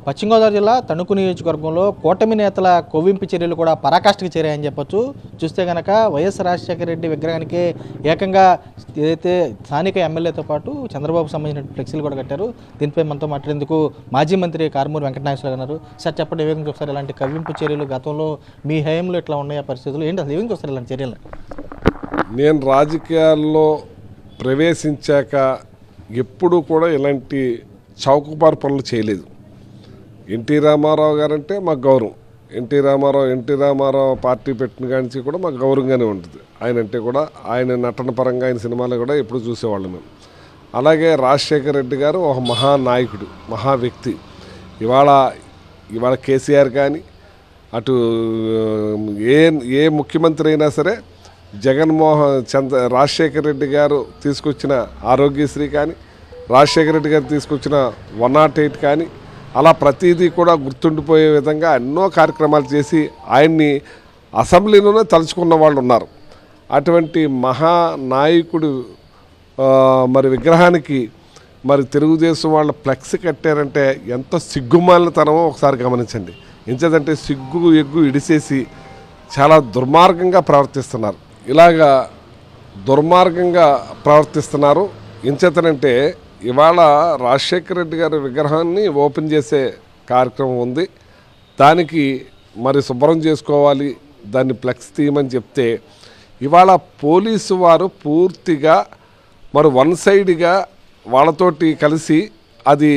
పశ్చిమ గోదావరి జిల్లా తణుకు నియోజకవర్గంలో కూటమి నేతల కొవ్వింపు చర్యలు కూడా పరాకాష్ఠకు చేరాయని చెప్పొచ్చు. చూస్తే కనుక వైఎస్ రాజశేఖర రెడ్డి విగ్రహానికి ఏకంగా ఏదైతే స్థానిక ఎమ్మెల్యేతో పాటు చంద్రబాబు సంబంధించిన ఫ్లెక్సీలు కూడా కట్టారు. దీనిపై మనతో మాట్లాడేందుకు మాజీ మంత్రి కారుమూరి వెంకటనాగేశ్వరరావు ఉన్నారు. సార్ చెప్పండి, ఏ విధంగా చూస్తారు ఇలాంటి కవ్వింపు చర్యలు? గతంలో మీ హయాంలో ఇట్లా ఉన్నాయి పరిస్థితులు ఏంటి, అసలు ఏ విధంగా చూస్తారు ఇలాంటి చర్యలు? నేను రాజకీయాల్లో ప్రవేశించాక ఎప్పుడూ కూడా ఇలాంటి చౌకబారు పనులు చేయలేదు. ఎన్టీ రామారావు గారంటే మాకు గౌరవం. ఎన్టీ రామారావు పార్టీ పెట్టిన కానించి కూడా మాకు గౌరవంగానే ఉంటుంది. ఆయన అంటే కూడా ఆయన నటన పరంగా ఆయన సినిమాలు కూడా ఎప్పుడు చూసేవాళ్ళం మేము. అలాగే రాజశేఖర రెడ్డి గారు ఒక మహానాయకుడు, మహా వ్యక్తి. ఇవాళ కేసీఆర్ కానీ అటు ఏ ముఖ్యమంత్రి అయినా సరే రాజశేఖర రెడ్డి గారు తీసుకొచ్చిన ఆరోగ్యశ్రీ కానీ, రాజశేఖర రెడ్డి గారు తీసుకొచ్చిన 108 కానీ, అలా ప్రతిదీ కూడా గుర్తుండిపోయే విధంగా ఎన్నో కార్యక్రమాలు చేసి ఆయన్ని అసెంబ్లీలోనే తలుచుకున్న వాళ్ళు ఉన్నారు. అటువంటి మహానాయకుడు మరి విగ్రహానికి మరి తెలుగుదేశం వాళ్ళ ఫ్లెక్స్ కట్టారంటే ఎంత సిగ్గుమాలినతనమో ఒకసారి గమనించండి. ఎంచేదంటే సిగ్గు ఎగ్గు ఇడిసేసి చాలా దుర్మార్గంగా ప్రవర్తిస్తున్నారు. ఇలాగా దుర్మార్గంగా ప్రవర్తిస్తున్నారు. ఎంచేతనంటే ఇవాళ రాజశేఖర రెడ్డి గారి విగ్రహాన్ని ఓపెన్ చేసే కార్యక్రమం ఉంది. దానికి మరి శుభ్రం చేసుకోవాలి, దాన్ని ఫ్లెక్స్ తీయమని చెప్తే ఇవాళ పోలీసు వారు పూర్తిగా మరి వన్ సైడ్గా వాళ్ళతోటి కలిసి అది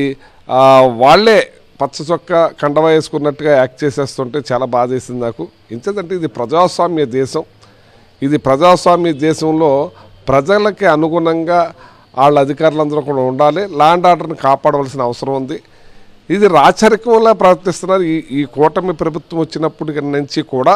వాళ్ళే పచ్చ చొక్క కండవ వేసుకున్నట్టుగా యాక్ట్ చేసేస్తుంటే చాలా బాధేసింది నాకు. ఎంచేదంటే ఇది ప్రజాస్వామ్య దేశం. ఇది ప్రజాస్వామ్య దేశంలో ప్రజలకి అనుగుణంగా వాళ్ళ అధికారులందరూ కూడా ఉండాలి. లా అండ్ ఆర్డర్ని కాపాడవలసిన అవసరం ఉంది. ఇది రాచరికంలా ప్రవర్తిస్తున్నారు. ఈ కూటమి ప్రభుత్వం వచ్చినప్పటి నుంచి కూడా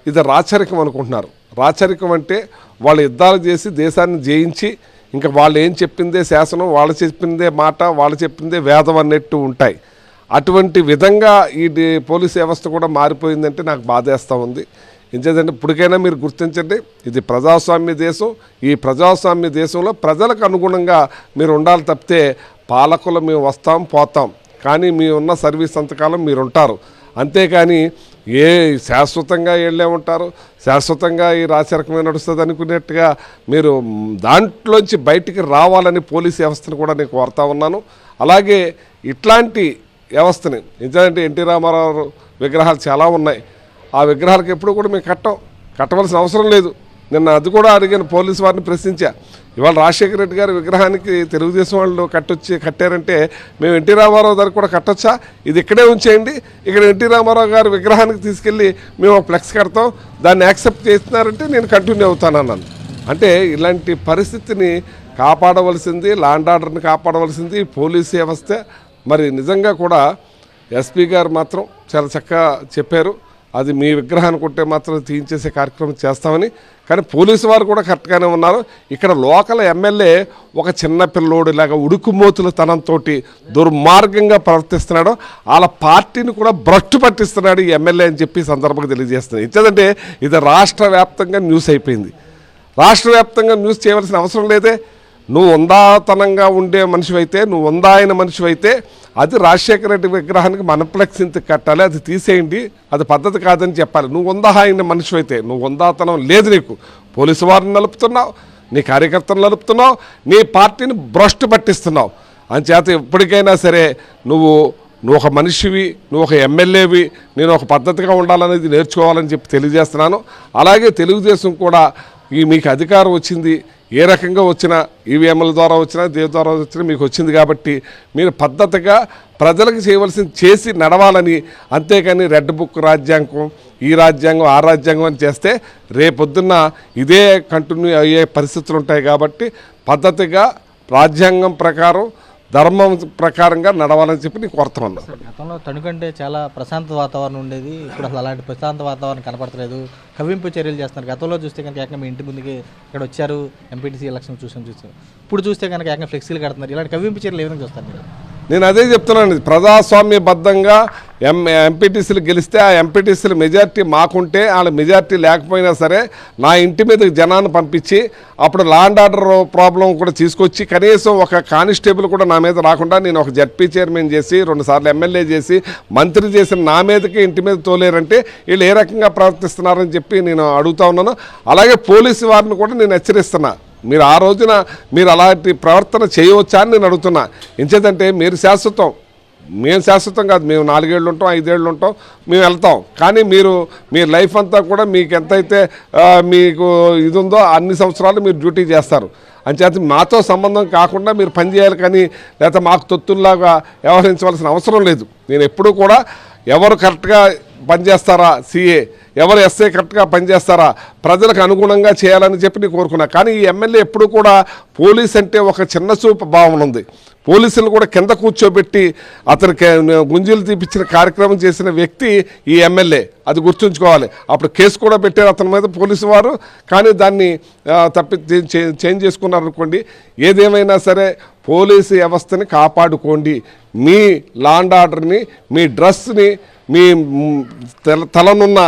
ఇది రాచరికం అనుకుంటున్నారు. రాచరికం అంటే వాళ్ళు యుద్ధాలు చేసి దేశాన్ని జయించి ఇంకా వాళ్ళు ఏం చెప్పిందే శాసనం, వాళ్ళు చెప్పిందే మాట, వాళ్ళు చెప్పిందే వేదం అన్నట్టు ఉంటాయి. అటువంటి విధంగా ఈ పోలీస్ వ్యవస్థ కూడా మారిపోయిందంటే నాకు బాధేస్తూ ఉంది. ఎంచేదంటే ఇప్పటికైనా మీరు గుర్తించండి, ఇది ప్రజాస్వామ్య దేశం. ఈ ప్రజాస్వామ్య దేశంలో ప్రజలకు అనుగుణంగా మీరు ఉండాలి తప్పితే పాలకులు మేము వస్తాం పోతాం, కానీ మీ ఉన్న సర్వీస్ అంతకాలం మీరు ఉంటారు. అంతేకాని శాశ్వతంగా వెళ్ళే ఉంటారు, శాశ్వతంగా ఈ రాచరికమే నడుస్తుంది అనుకునేట్టుగా మీరు దాంట్లోంచి బయటికి రావాలని పోలీస్ వ్యవస్థను కూడా నేను కోరుతా ఉన్నాను. అలాగే ఇట్లాంటి వ్యవస్థని ఎందుకంటే ఎన్టీ రామారావు విగ్రహాలు చాలా ఉన్నాయి. ఆ విగ్రహాలకు ఎప్పుడు కూడా మేము కట్టవలసిన అవసరం లేదు. నిన్న అది కూడా అడిగిన పోలీసు వారిని ప్రశ్నించా. ఇవాళ రాజశేఖర రెడ్డి గారి విగ్రహానికి తెలుగుదేశం వాళ్ళు కట్టారంటే మేము ఎన్టీ రామారావు గారికి కూడా కట్టొచ్చా? ఇది ఇక్కడే ఉంచేయండి, ఇక్కడ ఎన్టీ రామారావు గారి విగ్రహానికి తీసుకెళ్ళి మేము ఫ్లెక్స్ కడతాం, దాన్ని యాక్సెప్ట్ చేస్తున్నారంటే నేను కంటిన్యూ అవుతానన్నాను. అంటే ఇలాంటి పరిస్థితిని కాపాడవలసింది, లా అండ్ ఆర్డర్ని కాపాడవలసింది పోలీసు వ్యవస్థ. మరి నిజంగా కూడా ఎస్పీ గారు మాత్రం చాలా చక్కగా చెప్పారు, అది మీ విగ్రహాన్ని కొట్టే మాత్రం తీయించేసే కార్యక్రమం చేస్తామని. కానీ పోలీసు వారు కూడా కరెక్ట్గానే ఉన్నారు. ఇక్కడ లోకల్ ఎమ్మెల్యే ఒక చిన్న పిల్లోడిలాగా ఉడుకుమోతుల తనంతో దుర్మార్గంగా ప్రవర్తిస్తున్నాడు. వాళ్ళ పార్టీని కూడా భ్రష్టు పట్టిస్తున్నాడు ఈ ఎమ్మెల్యే అని చెప్పి సందర్భంగా తెలియజేస్తున్నాడు. ఇచ్చేదంటే ఇది రాష్ట్ర వ్యాప్తంగా న్యూస్ అయిపోయింది. రాష్ట్ర వ్యాప్తంగా న్యూస్ చేయవలసిన అవసరం లేదే. నువ్వు ఉందాతనంగా ఉండే మనిషివైతే, నువ్వు ఉందాయన మనిషివైతే అది రాజశేఖర రెడ్డి విగ్రహానికి మన ఫ్లెక్స్ ఇంత కట్టాలి, అది తీసేయండి, అది పద్ధతి కాదని చెప్పాలి. నువ్వు ఉందాయన మనిషివైతే, నువ్వు ఉందాతనం లేదు నీకు. పోలీసు వారిని నలుపుతున్నావు, నీ కార్యకర్తలు నలుపుతున్నావు, నీ పార్టీని భ్రష్టు పట్టిస్తున్నావు. అంచేత ఇప్పటికైనా సరే నువ్వు ఒక మనిషివి, నువ్వు ఒక ఎమ్మెల్యేవి, నేను ఒక పద్ధతిగా ఉండాలనేది నేర్చుకోవాలని చెప్పి తెలియజేస్తున్నాను. అలాగే తెలుగుదేశం కూడా మీకు అధికారం వచ్చింది, ఏ రకంగా వచ్చినా ఈవీఎంల ద్వారా వచ్చినా దేని ద్వారా వచ్చినా మీకు వచ్చింది కాబట్టి మీరు పద్ధతిగా ప్రజలకు చేయవలసింది చేసి నడవాలని. అంతేకాని రెడ్ బుక్ రాజ్యాంగం, ఈ రాజ్యాంగం ఆ రాజ్యాంగం అని చేస్తే రేపొద్దున్న ఇదే కంటిన్యూ అయ్యే పరిస్థితులు ఉంటాయి. కాబట్టి పద్ధతిగా రాజ్యాంగం ప్రకారం ధర్మం ప్రకారంగా నడవాలని చెప్పి నీకు కోరుతున్నాను. గతంలో తణుకంటే చాలా ప్రశాంత వాతావరణం ఉండేది, ఇప్పుడు అసలు అలాంటి ప్రశాంత వాతావరణం కనపడతలేదు. కవ్వింపు చర్యలు చేస్తున్నారు. గతంలో చూస్తే కనుక ఏకంగా మీ ఇంటి ముందుకి ఇక్కడ వచ్చారు, ఎంపీటీసీ ఎలక్షన్ చూసారు. ఇప్పుడు చూస్తే కనుక ఏకంగా ఫ్లెక్సీలు కడుతున్నారు. ఇలాంటి కవ్వింపు చర్యలు ఏ విధంగా చూస్తారు మీరు? నేను అదే చెప్తున్నాను, ప్రజాస్వామ్యబద్ధంగా ఎంపీటీసీలు గెలిస్తే ఆ ఎంపీటీసీల మెజార్టీ మాకుంటే వాళ్ళ మెజార్టీ లేకపోయినా సరే నా ఇంటి మీద జనాన్ని పంపించి అప్పుడు లా అండ్ ఆర్డర్ ప్రాబ్లం కూడా తీసుకొచ్చి కనీసం ఒక కానిస్టేబుల్ కూడా నా మీద రాకుండా నేను ఒక జడ్పీ చైర్మన్ చేసి 2 సార్లు ఎమ్మెల్యే చేసి మంత్రి చేసిన నా మీదకి ఇంటి మీద తోలేరంటే వీళ్ళు ఏ రకంగా ప్రవర్తిస్తున్నారని చెప్పి నేను అడుగుతా ఉన్నాను. అలాగే పోలీసు వారిని కూడా నేను హెచ్చరిస్తున్నా, మీరు ఆ రోజున మీరు అలాంటి ప్రవర్తన చేయవచ్చా అని నేను అడుగుతున్నా. ఎంచేతంటే మీరు శాశ్వతం, మేము శాశ్వతం కాదు, మేము 4 ఏళ్ళు ఉంటాం, 5 ఏళ్ళు ఉంటాం, మేము వెళ్తాం. కానీ మీ లైఫ్ అంతా కూడా మీకు ఎంతైతే మీకు ఇది ఉందో అన్ని సంవత్సరాలు మీరు డ్యూటీ చేస్తారు. అంచేత మాతో సంబంధం కాకుండా మీరు పనిచేయాలి, కానీ లేకపోతే మాకు తొత్తుల్లాగా వ్యవహరించవలసిన అవసరం లేదు. నేను ఎప్పుడూ కూడా ఎవరు కరెక్ట్గా పనిచేస్తారా సిఏ, ఎవరు ఎస్ఐ కరెక్ట్గా పనిచేస్తారా, ప్రజలకు అనుగుణంగా చేయాలని చెప్పి నేను కోరుకున్నా. కానీ ఈ ఎమ్మెల్యే ఎప్పుడు కూడా పోలీస్ అంటే ఒక చిన్న చూపు భావన ఉంది. పోలీసులు కూడా కింద కూర్చోబెట్టి అతనికి గుంజీలు తీపిచ్చిన కార్యక్రమం చేసిన వ్యక్తి ఈ ఎమ్మెల్యే, అది గుర్తుంచుకోవాలి. అప్పుడు కేసు కూడా పెట్టారు అతని మీద పోలీసు వారు, కానీ దాన్ని చేంజ్ చేసుకున్నారు అనుకోండి. ఏదేమైనా సరే పోలీసు వ్యవస్థని కాపాడుకోండి, మీ లా అండ్ ఆర్డర్ని, మీ డ్రెస్ని, మీ తలనున్న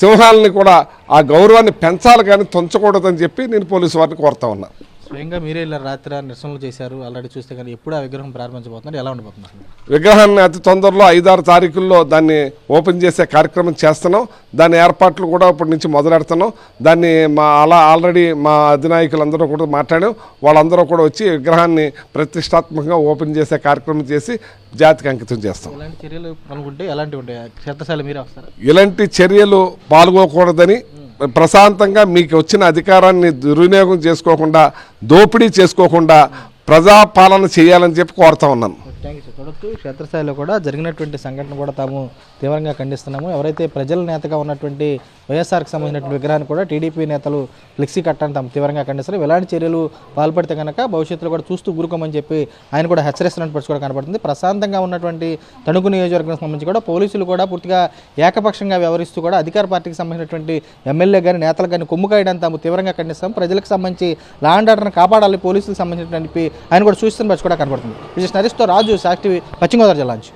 సింహాలని కూడా ఆ గౌరవాన్ని పెంచాలి కానీ తుంచకూడదని చెప్పి నేను పోలీసు వారిని కోరుతా ఉన్నా. స్వయంగా మీరే ఇలా రాత్రి నిరసనలు చేశారు ఆల్రెడీ, చూస్తే కానీ ఎప్పుడు ఆ విగ్రహం ప్రారంభించబోతున్నారు, ఎలా ఉండబోతున్నారు? విగ్రహాన్ని అతి తొందరలో 5-6 తారీఖుల్లో దాన్ని ఓపెన్ చేసే కార్యక్రమం చేస్తున్నాం. దాని ఏర్పాట్లు కూడా ఇప్పటి నుంచి మొదలెడుతున్నాం. దాన్ని ఆల్రెడీ మా అధినాయకులందరూ కూడా మాట్లాడాం, వాళ్ళందరూ కూడా వచ్చి విగ్రహాన్ని ప్రతిష్టాత్మకంగా ఓపెన్ చేసే కార్యక్రమం చేసి జాతికి అంకితం చేస్తాం. ఇలాంటి చర్యలు పాల్గొంటే ఎలాంటివి ఉంటాయి? క్షేత్రస్థాయిలో మీరే వస్తారు? ఇలాంటి చర్యలు పాల్గొకూడదని, ప్రశాంతంగా మీకు వచ్చిన అధికారాన్ని దుర్వినియోగం చేసుకోకుండా, దోపిడీ చేసుకోకుండా ప్రజాపాలన చేయాలని చెప్పి కోరుతా ఉన్నాను. Thank you sir. చూడొచ్చు, క్షేత్రస్థాయిలో కూడా జరిగినటువంటి సంఘటన కూడా తాము తీవ్రంగా ఖండిస్తున్నాము. ఎవరైతే ప్రజల నేతగా ఉన్నటువంటి వైఎస్ఆర్కి సంబంధించినటువంటి విగ్రహాన్ని కూడా టీడీపీ నేతలు ఫ్లెక్సీ కట్టని తాము తీవ్రంగా ఖండిస్తారు. ఇలాంటి చర్యలు పాల్పడితే కనుక భవిష్యత్తులో కూడా చూస్తూ ఊరుకోమని చెప్పి ఆయన కూడా హెచ్చరిస్తున్నట్టు పరిస్థితి కూడా కనబడుతుంది. ప్రశాంతంగా ఉన్నటువంటి తణుకు నియోజకవర్గం సంబంధించి కూడా పోలీసులు కూడా పూర్తిగా ఏకపక్షంగా వ్యవహరిస్తూ కూడా అధికార పార్టీకి సంబంధించినటువంటి ఎమ్మెల్యే కానీ నేతలు కానీ కొమ్ము కాయడానికి తాము తీవ్రంగా ఖండిస్తాం. ప్రజలకు సంబంధించి లా అండ్ ఆర్డర్ని కాపాడాలి, పోలీసులకు సంబంధించినటువంటి ఆయన కూడా సూచిస్తున్న పరిస్థితి కూడా కనబడుతుంది. విజయ్ నరేష్తో రాజు, సాక్షి, పశ్చిమ గోదావరి జిల్లా నుంచి.